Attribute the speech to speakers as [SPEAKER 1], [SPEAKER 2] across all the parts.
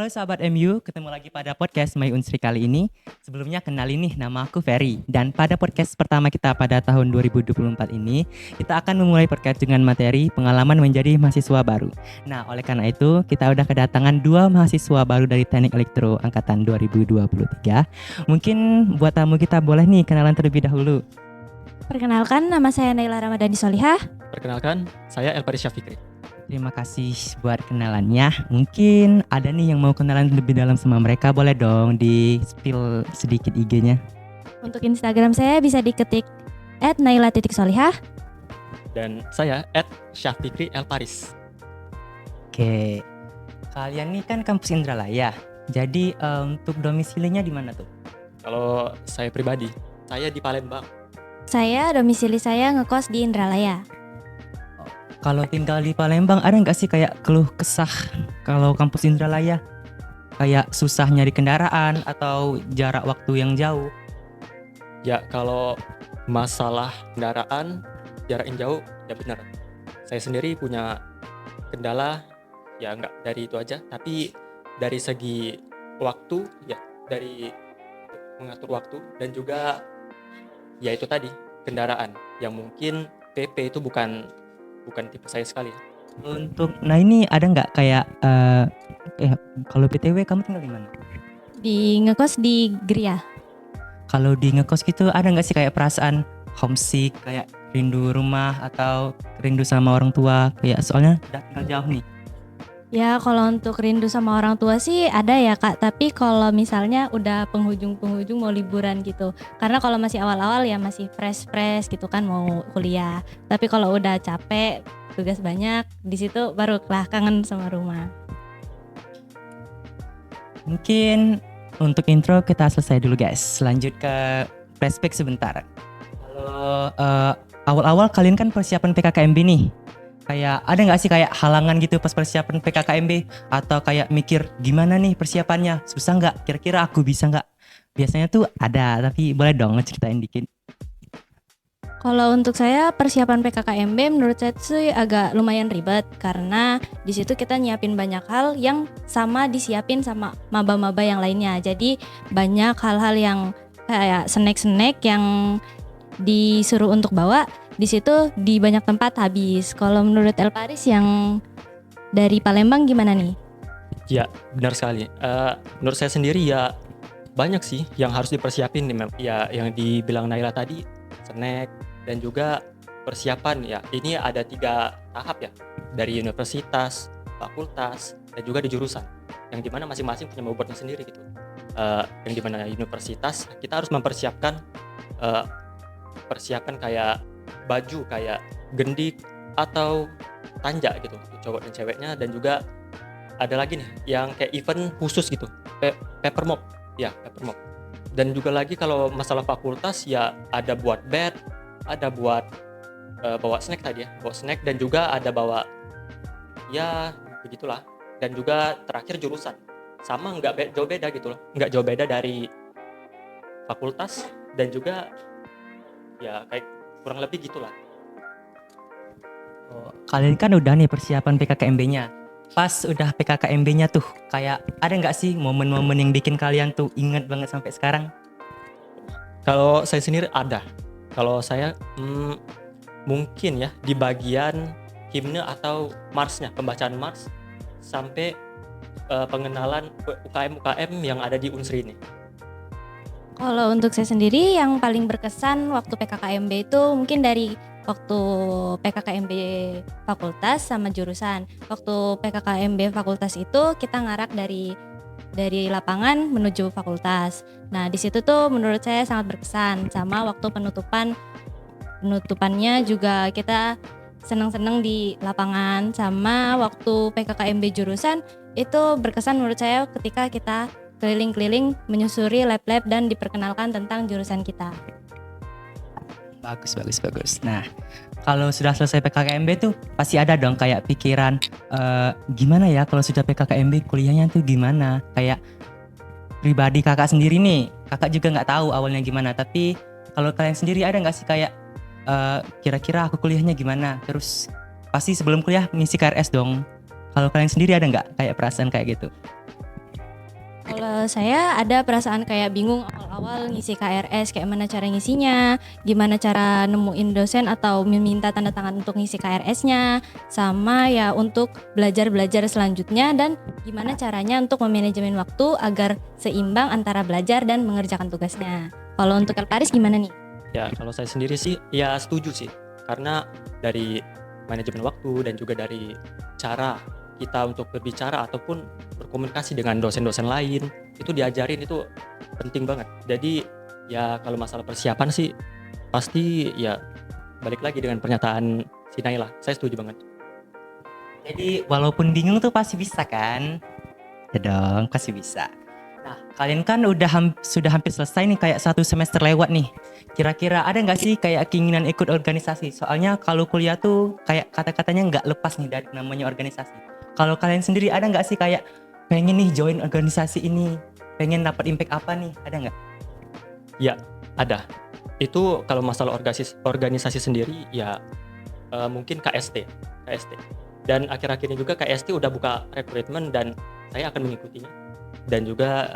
[SPEAKER 1] Halo sahabat MU, ketemu lagi pada podcast My Unsri kali ini. Sebelumnya kenalin nih, nama aku Ferry. Dan pada podcast pertama kita pada tahun 2024 ini, kita akan memulai podcast dengan materi pengalaman menjadi mahasiswa baru. Nah, oleh karena itu, kita udah kedatangan 2 mahasiswa baru dari Teknik Elektro Angkatan 2023. Mungkin buat tamu kita boleh nih kenalan terlebih dahulu.
[SPEAKER 2] Perkenalkan, nama saya Naila Ramadhani Solihah.
[SPEAKER 3] Perkenalkan, saya El Parisya Fikri.
[SPEAKER 1] Terima kasih buat kenalannya. Mungkin ada nih yang mau kenalan lebih dalam sama mereka, boleh dong di spill sedikit IG-nya.
[SPEAKER 2] Untuk Instagram saya bisa diketik @naila.solihah.
[SPEAKER 3] Dan saya @Syafikri El Paris.
[SPEAKER 1] Oke, kalian nih kan kampus Indralaya. Jadi untuk domisilinya di mana tuh?
[SPEAKER 3] Kalau saya pribadi, saya di Palembang.
[SPEAKER 2] Saya domisili saya ngekos di Indralaya.
[SPEAKER 1] Kalau tinggal di Palembang ada nggak sih kayak keluh kesah kalau kampus Indralaya? Kayak susah nyari kendaraan atau jarak waktu yang jauh?
[SPEAKER 3] Ya, kalau masalah kendaraan, jarak yang jauh, ya benar. Saya sendiri punya kendala, ya nggak dari itu aja, tapi dari segi waktu, ya dari mengatur waktu, dan juga ya itu tadi, kendaraan yang mungkin PP itu bukan tipe saya sekali.
[SPEAKER 1] Nah ini ada nggak kayak kalau BTW kamu tinggal di mana?
[SPEAKER 2] Di ngekos di Gria.
[SPEAKER 1] Kalau di ngekos gitu ada nggak sih kayak perasaan homesick, kayak rindu rumah atau rindu sama orang tua? Kayak soalnya udah tinggal jauh nih.
[SPEAKER 2] Ya kalau untuk rindu sama orang tua sih ada ya Kak. Tapi kalau misalnya udah penghujung mau liburan gitu. Karena kalau masih awal-awal ya masih fresh gitu kan mau kuliah. Tapi kalau udah capek, tugas banyak, di situ barulah kangen sama rumah.
[SPEAKER 1] Mungkin untuk intro kita selesai dulu guys. Lanjut ke flashback sebentar. Kalau awal-awal kalian kan persiapan PKKMB nih. Kayak ada nggak sih kayak halangan gitu pas persiapan PKKMB? Atau kayak mikir gimana nih persiapannya? Susah nggak? Kira-kira aku bisa nggak? Biasanya tuh ada, tapi boleh dong ceritain dikit.
[SPEAKER 2] Kalau untuk saya persiapan PKKMB menurut saya sih agak lumayan ribet karena di situ kita nyiapin banyak hal yang sama disiapin sama maba-maba yang lainnya. Jadi banyak hal-hal yang kayak snack-snack yang disuruh untuk bawa di situ di banyak tempat habis. Kalau menurut El Paris yang dari Palembang gimana nih?
[SPEAKER 3] Ya, benar sekali. Menurut saya sendiri ya banyak sih yang harus dipersiapin nih, ya yang dibilang Naila tadi, snack dan juga persiapan ya. Ini ada 3 tahap ya, dari universitas, fakultas, dan juga di jurusan. Yang dimana masing-masing punya bobotnya sendiri gitu. Yang dimana universitas kita harus mempersiapkan persiapan kayak baju kayak gendik atau tanja gitu cowok dan ceweknya, dan juga ada lagi nih yang kayak event khusus gitu, paper mop ya, paper mop. Dan juga lagi kalau masalah fakultas ya ada buat bed, ada buat bawa snack tadi ya, bawa snack, dan juga ada bawa ya begitulah. Dan juga terakhir jurusan sama nggak jauh beda gitu loh, nggak jauh beda dari fakultas, dan juga ya kayak kurang lebih gitulah.
[SPEAKER 1] Oh, kalian kan udah nih persiapan PKKMB-nya. Pas udah PKKMB-nya tuh, kayak ada nggak sih momen-momen yang bikin kalian tuh inget banget sampai sekarang?
[SPEAKER 3] Kalau saya sendiri ada. Kalau saya mungkin ya di bagian himne atau marsnya, pembacaan mars sampai pengenalan UKM yang ada di Unsri ini.
[SPEAKER 2] Kalau untuk saya sendiri yang paling berkesan waktu PKKMB itu mungkin dari waktu PKKMB fakultas sama jurusan. Waktu PKKMB fakultas itu kita ngarak dari lapangan menuju fakultas. Nah, di situ tuh menurut saya sangat berkesan, sama waktu penutupannya juga kita senang-senang di lapangan, sama waktu PKKMB jurusan itu berkesan menurut saya ketika kita keliling-keliling menyusuri lab-lab dan diperkenalkan tentang jurusan kita.
[SPEAKER 1] Bagus. Nah, kalau sudah selesai PKKMB tuh pasti ada dong kayak pikiran gimana ya kalau sudah PKKMB kuliahnya tuh gimana? Kayak pribadi kakak sendiri nih, kakak juga nggak tahu awalnya gimana. Tapi kalau kalian sendiri ada nggak sih kayak kira-kira aku kuliahnya gimana? Terus pasti sebelum kuliah ngisi KRS dong. Kalau kalian sendiri ada nggak kayak perasaan kayak gitu?
[SPEAKER 2] Kalau saya ada perasaan kayak bingung awal-awal ngisi KRS, kayak mana cara ngisinya, gimana cara nemuin dosen atau meminta tanda tangan untuk ngisi KRS-nya, sama ya untuk belajar-belajar selanjutnya dan gimana caranya untuk memanajemen waktu agar seimbang antara belajar dan mengerjakan tugasnya. Kalau untuk El Paris gimana nih?
[SPEAKER 3] Ya, kalau saya sendiri sih ya setuju sih. Karena dari manajemen waktu dan juga dari cara kita untuk berbicara ataupun berkomunikasi dengan dosen-dosen lain itu diajarin, itu penting banget. Jadi ya kalau masalah persiapan sih pasti ya balik lagi dengan pernyataan si Naila. Saya setuju banget.
[SPEAKER 1] Jadi walaupun bingung tuh pasti bisa kan? Ya dong, pasti bisa. Nah, kalian kan sudah hampir selesai nih, kayak 1 semester lewat nih. Kira-kira ada nggak sih kayak keinginan ikut organisasi? Soalnya kalau kuliah tuh kayak kata-katanya nggak lepas nih dari namanya organisasi. Kalau kalian sendiri ada nggak sih kayak pengen nih join organisasi ini, pengen dapat impact apa nih? Ada nggak?
[SPEAKER 3] Ya, ada. Itu kalau masalah organisasi sendiri ya mungkin KST. Dan akhir-akhir ini juga KST udah buka rekrutmen dan saya akan mengikutinya. Dan juga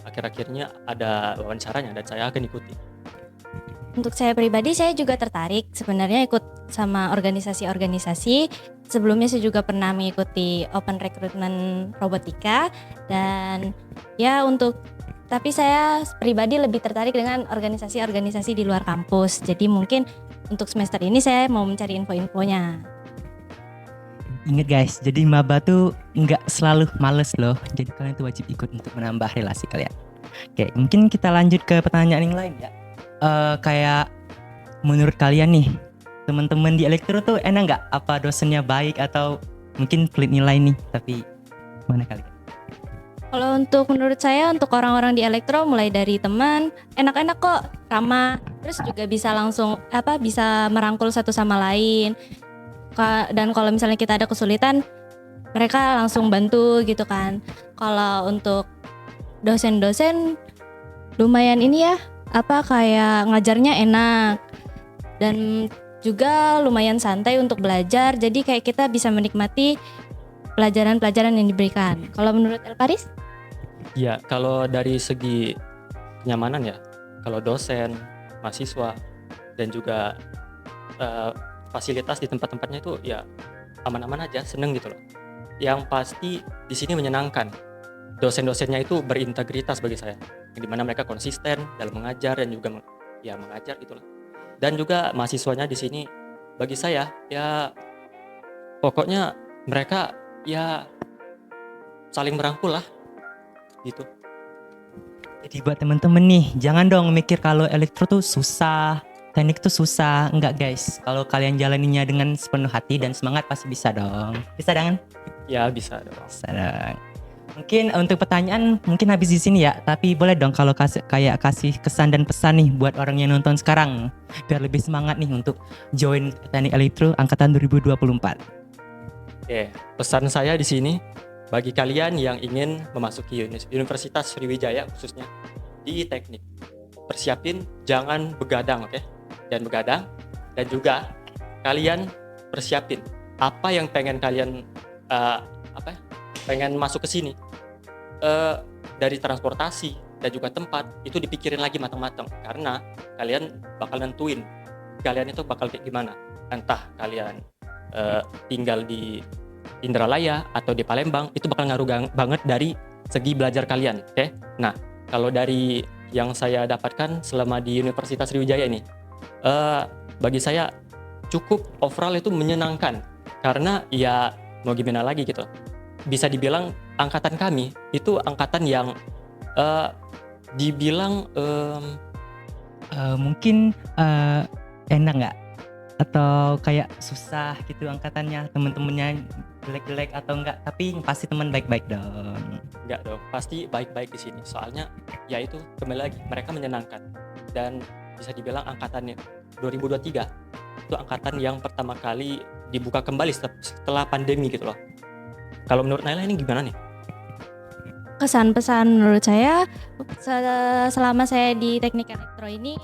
[SPEAKER 3] akhir-akhirnya ada wawancaranya dan saya akan ikuti.
[SPEAKER 2] Untuk saya pribadi, saya juga tertarik sebenarnya ikut sama organisasi-organisasi. Sebelumnya saya juga pernah mengikuti Open Recruitment Robotika dan ya tapi saya pribadi lebih tertarik dengan organisasi-organisasi di luar kampus. Jadi mungkin untuk semester ini saya mau mencari info-infonya.
[SPEAKER 1] Ingat guys, jadi maba tuh nggak selalu males loh. Jadi kalian tuh wajib ikut untuk menambah relasi kalian. Oke, mungkin kita lanjut ke pertanyaan yang lain ya. Kayak menurut kalian nih, teman-teman di elektro tuh enak nggak? Apa dosennya baik atau mungkin pelit nilai nih? Tapi mana kalian?
[SPEAKER 2] Kalau untuk menurut saya, untuk orang-orang di elektro mulai dari teman, enak-enak kok, ramah. Terus juga bisa langsung bisa merangkul satu sama lain. Dan kalau misalnya kita ada kesulitan, mereka langsung bantu gitu kan. Kalau untuk dosen-dosen lumayan ini ya, kayak ngajarnya enak dan juga lumayan santai untuk belajar. Jadi kayak kita bisa menikmati pelajaran-pelajaran yang diberikan. Kalau menurut El Paris?
[SPEAKER 3] Ya, kalau dari segi kenyamanan ya, kalau dosen, mahasiswa dan juga fasilitas di tempat-tempatnya itu ya aman-aman aja, seneng gitu loh. Yang pasti di sini menyenangkan. Dosen-dosennya itu berintegritas bagi saya, di mana mereka konsisten dalam mengajar dan juga mengajar gitu loh. Dan juga mahasiswanya di sini bagi saya ya pokoknya mereka ya saling merangkul lah gitu.
[SPEAKER 1] Jadi buat temen-temen nih, jangan dong mikir kalau elektro tuh susah, teknik tuh susah. Enggak guys, kalau kalian jalaninya dengan sepenuh hati dan semangat pasti bisa dong. Bisa dong?
[SPEAKER 3] Ya bisa dong.
[SPEAKER 1] Bisa dong. Mungkin untuk pertanyaan mungkin habis di sini ya, tapi boleh dong kalau kasih kesan dan pesan nih buat orang yang nonton sekarang biar lebih semangat nih untuk join teknik elektro angkatan 2024.
[SPEAKER 3] Oke, pesan saya di sini bagi kalian yang ingin memasuki Universitas Sriwijaya khususnya di teknik, persiapin jangan begadang, oke? Dan begadang, dan juga kalian persiapin apa yang pengen kalian pengen masuk ke sini. Dari transportasi dan juga tempat itu dipikirin lagi matang-matang karena kalian bakal nentuin kalian itu bakal kayak gimana. Entah kalian tinggal di Indralaya atau di Palembang, itu bakal ngaruh banget dari segi belajar kalian, oke? Nah, kalau dari yang saya dapatkan selama di Universitas Sriwijaya ini, bagi saya cukup overall itu menyenangkan karena ya mau gimana lagi gitu. Bisa dibilang angkatan kami itu angkatan yang dibilang
[SPEAKER 1] mungkin enak nggak? Atau kayak susah gitu angkatannya, temen-temennya jelek-jelek atau enggak? Tapi pasti teman baik-baik dong.
[SPEAKER 3] Enggak dong, pasti baik-baik di sini. Soalnya ya itu kembali lagi mereka menyenangkan dan bisa dibilang angkatannya 2023 itu angkatan yang pertama kali dibuka kembali setelah pandemi gitu loh. Kalau menurut Naila ini gimana nih?
[SPEAKER 2] Kesan pesan menurut saya selama saya di teknik elektro ini,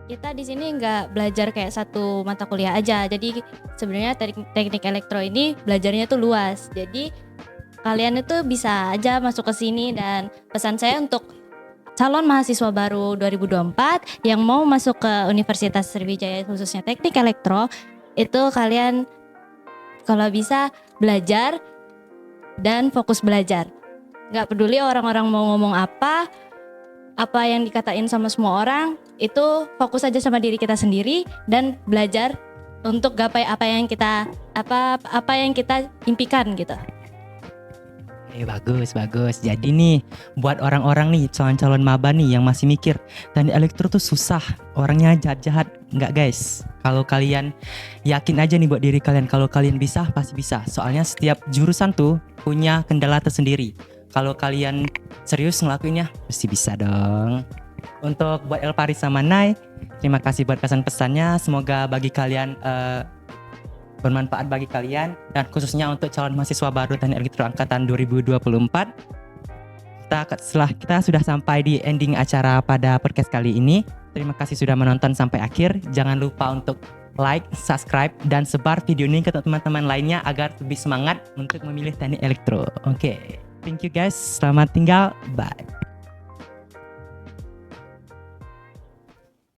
[SPEAKER 2] kita di sini nggak belajar kayak satu mata kuliah aja. Jadi sebenarnya teknik elektro ini belajarnya tuh luas. Jadi kalian itu bisa aja masuk ke sini. Dan pesan saya untuk calon mahasiswa baru 2024 yang mau masuk ke Universitas Sriwijaya khususnya Teknik Elektro, itu kalian kalau bisa belajar dan fokus belajar. Gak peduli orang-orang mau ngomong apa yang dikatain sama semua orang, itu fokus aja sama diri kita sendiri dan belajar untuk gapai apa yang kita impikan gitu.
[SPEAKER 1] Bagus. Jadi nih, buat orang-orang nih, calon-calon maba nih yang masih mikir teknik elektro tuh susah, orangnya jahat-jahat. Enggak guys, kalau kalian yakin aja nih buat diri kalian, kalau kalian bisa, pasti bisa. Soalnya setiap jurusan tuh punya kendala tersendiri. Kalau kalian serius ngelakuinnya, pasti bisa dong. Untuk buat El Paris sama Nay, terima kasih buat pesan-pesannya. Semoga bagi kalian bermanfaat bagi kalian, dan khususnya untuk calon mahasiswa baru Teknik Elektro angkatan 2024. Setelah kita sudah sampai di ending acara pada podcast kali ini. Terima kasih sudah menonton sampai akhir. Jangan lupa untuk like, subscribe, dan sebar video ini ke teman-teman lainnya agar lebih semangat untuk memilih Teknik Elektro. Oke. Thank you guys. Selamat tinggal. Bye.